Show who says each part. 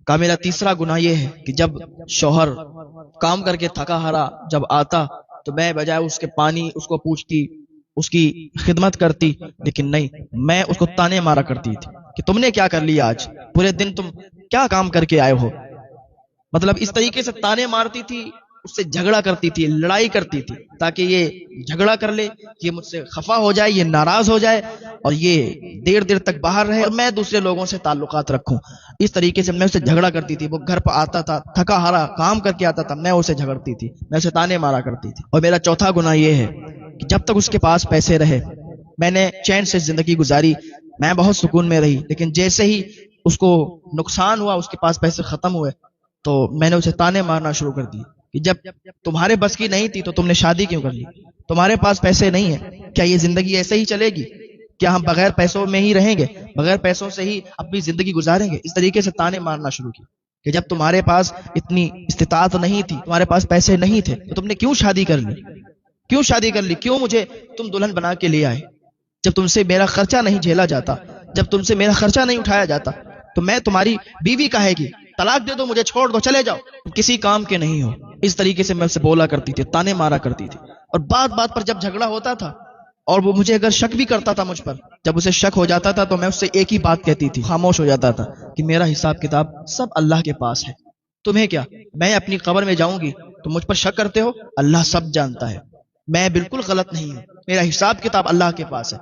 Speaker 1: کہا میرا تیسرا گناہ یہ ہے کہ جب شوہر کام کر کے تھکا ہارا جب آتا تو میں بجائے اس کے پانی اس کو پوچھتی، اس کی خدمت کرتی، لیکن نہیں، میں اس کو تانے مارا کرتی تھی کہ تم نے کیا کر لیا آج، پورے دن تم کیا کام کر کے آئے ہو. مطلب اس طریقے سے تانے مارتی تھی، اس سے جھگڑا کرتی تھی، لڑائی کرتی تھی، تاکہ یہ جھگڑا کر لے، یہ مجھ سے خفا ہو جائے، یہ ناراض ہو جائے اور یہ دیر دیر تک باہر رہے اور میں دوسرے لوگوں سے تعلقات رکھوں. اس طریقے سے میں اسے جھگڑا کرتی تھی. وہ گھر پہ آتا تھا تھکا ہارا کام کر کے آتا تھا، میں اسے جھگڑتی تھی، میں اسے تانے مارا کرتی تھی. اور میرا چوتھا گناہ یہ ہے کہ جب تک اس کے پاس پیسے رہے میں نے چین سے زندگی گزاری، میں بہت سکون میں رہی، لیکن جیسے ہی اس کو نقصان ہوا، اس کے پاس پیسے ختم ہوئے، تو میں نے اسے تانے مارنا شروع کر دی کہ جب تمہارے بس کی نہیں تھی تو تم نے شادی کیوں کر لی؟ تمہارے پاس پیسے نہیں ہیں، کیا یہ زندگی ایسے ہی چلے گی؟ کیا ہم بغیر پیسوں میں ہی رہیں گے، بغیر پیسوں سے ہی اپنی زندگی گزاریں گے؟ اس طریقے سے تانے مارنا شروع کی کہ جب تمہارے پاس اتنی استطاعت نہیں تھی، تمہارے پاس پیسے نہیں تھے، تو تم نے کیوں شادی کر لی؟ کیوں شادی کر لی؟ کیوں مجھے تم دلہن بنا کے لے آئے؟ جب تم سے میرا خرچہ نہیں جھیلا جاتا، جب تم سے میرا خرچہ نہیں اٹھایا جاتا، تو میں تمہاری بیوی کہے گی طلاق دے دو، مجھے چھوڑ دو، چلے جاؤ، کسی کام کے نہیں ہو. اس طریقے سے میں اسے بولا کرتی تھی، تانے مارا کرتی تھی. اور بات بات پر جب جھگڑا ہوتا تھا اور وہ مجھے اگر شک بھی کرتا تھا مجھ پر، جب اسے شک ہو جاتا تھا تو میں اس سے ایک ہی بات کہتی تھی، خاموش ہو جاتا تھا کہ میرا حساب کتاب سب اللہ کے پاس ہے، تمہیں کیا؟ میں اپنی قبر میں جاؤں گی، تم مجھ پر شک کرتے ہو، اللہ سب جانتا ہے، میں بالکل غلط نہیں ہوں، میرا حساب کتاب اللہ کے پاس ہے.